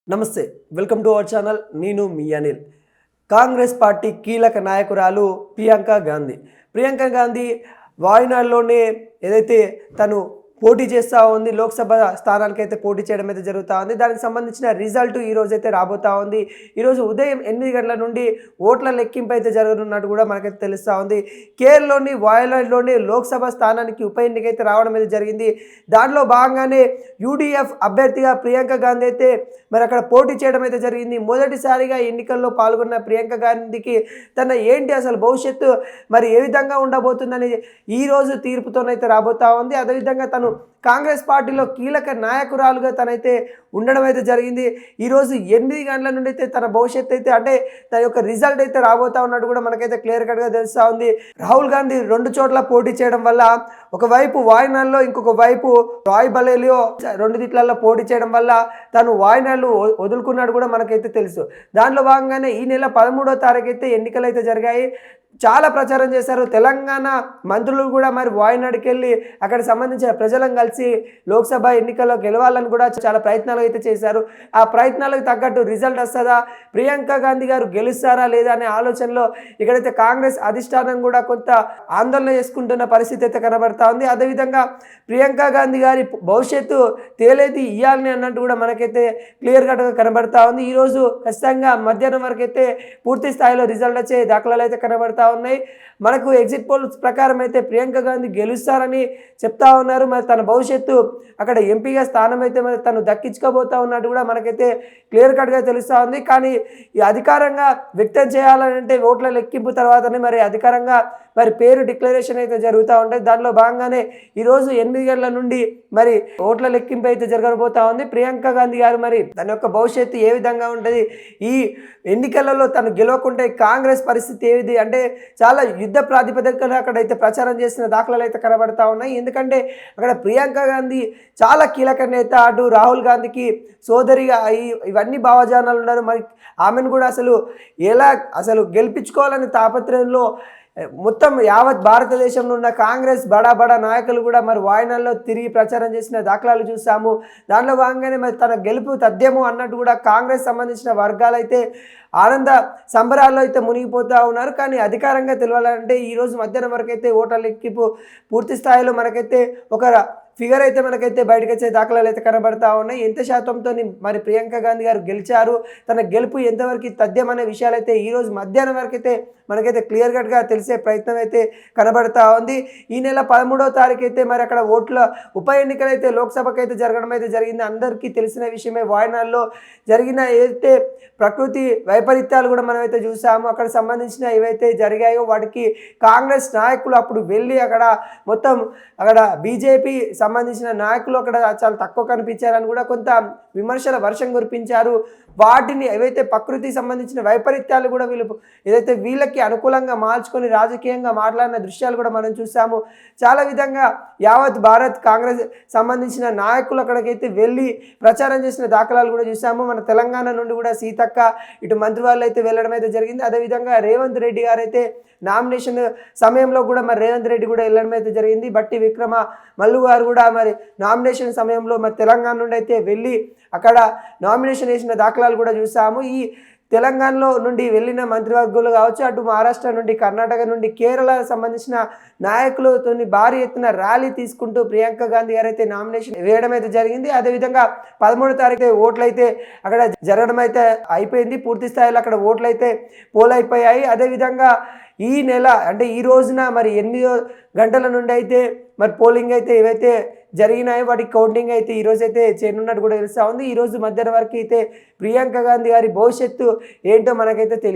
నమస్తే welcome to our channel నేను మీ Anil Congress party కీలక నాయకురాలు ప్రియాంక గాంధీ వాయనాడ్లోనే ఏదైతే తను పోటీ చేస్తూ ఉంది లోక్సభ స్థానానికైతే పోటీ చేయడం అయితే జరుగుతూ ఉంది దానికి సంబంధించిన రిజల్ట్ ఈ రోజు అయితే రాబోతూ ఉంది ఈరోజు ఉదయం 8 గంటల నుండి ఓట్ల లెక్కింపు అయితే జరగనున్నట్టు కూడా మనకైతే తెలుస్తూ ఉంది కేరళలోని వాయనాడ్లోని లోక్సభ స్థానానికి ఉప ఎన్నిక అయితే రావడం అయితే జరిగింది దానిలో భాగంగానే యూడీఎఫ్ అభ్యర్థిగా ప్రియాంక గాంధీ అయితే మరి అక్కడ పోటీ చేయడం అయితే జరిగింది మొదటిసారిగా ఎన్నికల్లో పాల్గొన్న ప్రియాంక గాంధీకి తన ఏంటి అసలు భవిష్యత్తు మరి ఏ విధంగా ఉండబోతుందని ఈ రోజు తీర్పుతోనైతే రాబోతూ ఉంది అదేవిధంగా తను కాంగ్రెస్ పార్టీలో కీలక నాయకురాలుగా తనైతే ఉండడం అయితే జరిగింది ఈరోజు 8 గంటల నుండి అయితే తన భవిష్యత్తు అయితే అంటే తన యొక్క రిజల్ట్ అయితే రాబోతా ఉన్నట్టు కూడా మనకైతే క్లియర్ కట్గా తెలుస్తూ ఉంది రాహుల్ గాంధీ 2 చోట్ల పోటీ చేయడం వల్ల ఒకవైపు వాయనాడ్లో ఇంకొక వైపు రాయ్బరేలీలో 2 దిట్లలో పోటీ చేయడం వల్ల తను వాయనాడ్లు వదులుకున్నాడు కూడా మనకైతే తెలుసు దాంట్లో భాగంగానే ఈ నెల 13వ తారీఖు అయితే ఎన్నికలు అయితే జరిగాయి చాలా ప్రచారం చేశారు తెలంగాణ మంత్రులు కూడా మరి వాయనాడ్కి వెళ్ళి అక్కడ సంబంధించిన ప్రజలను కలిసి లోక్సభ ఎన్నికల్లో గెలవాలని కూడా చాలా ప్రయత్నాలు అయితే చేశారు ఆ ప్రయత్నాలకు తగ్గట్టు రిజల్ట్ వస్తుందా ప్రియాంక గాంధీ గారు గెలుస్తారా లేదా అనే ఆలోచనలో ఇక్కడైతే కాంగ్రెస్ అధిష్టానం కూడా కొంత ఆందోళన చేసుకుంటున్న పరిస్థితి అయితే కనబడతా ఉంది అదేవిధంగా ప్రియాంక గాంధీ గారి భవిష్యత్తు తేలేది ఇవ్వాలని అన్నట్టు కూడా మనకైతే క్లియర్ కట్గా కనబడతా ఉంది ఈరోజు ఖచ్చితంగా మధ్యాహ్నం వరకు అయితే పూర్తి స్థాయిలో రిజల్ట్ వచ్చే దాఖలాలు అయితే కనబడతా ఉన్నాయి మనకు ఎగ్జిట్ పోల్స్ ప్రకారం అయితే ప్రియాంక గాంధీ గెలుస్తారని చెప్తా ఉన్నారు మరి తన భవిష్యత్తు అక్కడ ఎంపీగా స్థానం అయితే మరి తను దక్కించుకోబోతా ఉన్నట్టు కూడా మనకైతే క్లియర్ కట్గా తెలుస్తూ ఉంది కానీ ఈ అధికారంగా వ్యక్తం చేయాలంటే ఓట్ల లెక్కింపు తర్వాతనే మరి అధికారంగా మరి పేరు డిక్లరేషన్ అయితే జరుగుతూ ఉంటాయి దానిలో భాగంగానే ఈరోజు 8 గంటల నుండి మరి ఓట్ల లెక్కింపు అయితే జరగబోతా ఉంది ప్రియాంక గాంధీ గారు మరి తన యొక్క భవిష్యత్తు ఏ విధంగా ఉంటుంది ఈ ఎన్నికలలో తను గెలవకుంటే కాంగ్రెస్ పరిస్థితి ఏది అంటే చాలా యుద్ధ ప్రాతిపదికన అక్కడైతే ప్రచారం చేసిన దాఖలాలు అయితే కనబడతా ఉన్నాయి ఎందుకంటే అక్కడ ప్రియాంక గాంధీ చాలా కీలక నేత అటు రాహుల్ గాంధీకి సోదరిగా ఇవన్నీ భావజానాలు ఉన్నారు మరి ఆమెను కూడా అసలు గెలిపించుకోవాలని తాపత్రయంలో మొత్తం యావత్ భారతదేశంలో ఉన్న కాంగ్రెస్ బడా నాయకులు కూడా మరి వాయనాడ్లో తిరిగి ప్రచారం చేసిన దాఖలాలు చూసాము దానిలో భాగంగానే మరి తన గెలుపు తథ్యము అన్నట్టు కూడా కాంగ్రెస్ సంబంధించిన వర్గాలు అయితే ఆనంద సంబరాల్లో అయితే మునిగిపోతూ ఉన్నారు కానీ అధికారంగా తెలియాలంటే ఈరోజు మధ్యాహ్నం వరకు అయితే ఓట్ల లెక్కింపు పూర్తి స్థాయిలో మనకైతే ఒక ఫిగర్ అయితే మనకైతే బయటకు వచ్చే దాఖలాలు అయితే కనబడతా ఉన్నాయి ఎంత శాతంతో మరి ప్రియాంక గాంధీ గారు గెలిచారు తన గెలుపు ఎంతవరకు తథ్యం అనే విషయాలు అయితే ఈరోజు మధ్యాహ్నం వరకు అయితే మనకైతే క్లియర్ కట్గా తెలిసే ప్రయత్నం అయితే కనబడతా ఉంది ఈ నెల 13వ తారీఖు అయితే మరి అక్కడ ఓట్ల ఉప ఎన్నికలు అయితే లోక్సభకు అయితే జరగడం అయితే జరిగింది అందరికీ తెలిసిన విషయమే వాయనాడ్లో జరిగిన ఏదైతే ప్రకృతి వైపరీత్యాలు కూడా మనమైతే చూసాము అక్కడ సంబంధించిన ఏవైతే జరిగాయో వాటికి కాంగ్రెస్ నాయకులు అప్పుడు వెళ్ళి అక్కడ బీజేపీ సంబంధించిన నాయకులు అక్కడ చాలా తక్కువ కనిపించారని కూడా కొంత విమర్శల వర్షం కురిపించారు వాటిని ఏవైతే ప్రకృతికి సంబంధించిన వైపరీత్యాలు కూడా వీళ్ళకి అనుకూలంగా మార్చుకొని రాజకీయంగా మాట్లాడిన దృశ్యాలు కూడా మనం చూసాము చాలా విధంగా యావత్ భారత్ కాంగ్రెస్ సంబంధించిన నాయకులు అక్కడికైతే వెళ్ళి ప్రచారం చేసిన దాఖలాలు కూడా చూసాము మన తెలంగాణ నుండి కూడా సీతక్క ఇటు మంత్రి వాళ్ళు అయితే వెళ్ళడం అయితే జరిగింది అదేవిధంగా రేవంత్ రెడ్డి గారు అయితే నామినేషన్ సమయంలో కూడా మరి రేవంత్ రెడ్డి కూడా వెళ్ళడం అయితే జరిగింది బట్టి విక్రమ మల్లు గారు కూడా మరి నామినేషన్ సమయంలో మరి తెలంగాణ నుండి అయితే వెళ్ళి అక్కడ నామినేషన్ వేసిన దాఖలాలు కూడా చూసాము ఈ తెలంగాణలో నుండి వెళ్ళిన మంత్రివర్గులు కావచ్చు అటు మహారాష్ట్ర నుండి కర్ణాటక నుండి కేరళ సంబంధించిన నాయకులతో భారీ ఎత్తున ర్యాలీ తీసుకుంటూ ప్రియాంక గాంధీ గారు అయితే నామినేషన్ వేయడం అయితే జరిగింది అదేవిధంగా 13వ తారీఖు ఓట్లు అయితే అక్కడ జరగడం అయితే అయిపోయింది పూర్తి స్థాయిలో అక్కడ ఓట్లు అయితే పోల్ అయిపోయాయి అదేవిధంగా ఈ నెల అంటే ఈ రోజున మరి 8 గంటల నుండి అయితే మరి పోలింగ్ అయితే ఏవైతే జరిగినాయో వాటికి కౌంటింగ్ అయితే ఈరోజు అయితే చేయనున్నట్టు కూడా తెలుస్తూ ఉంది ఈరోజు మధ్యాహ్నం వరకు అయితే ప్రియాంక గాంధీ గారి భవిష్యత్తు ఏంటో మనకైతే తెలియదు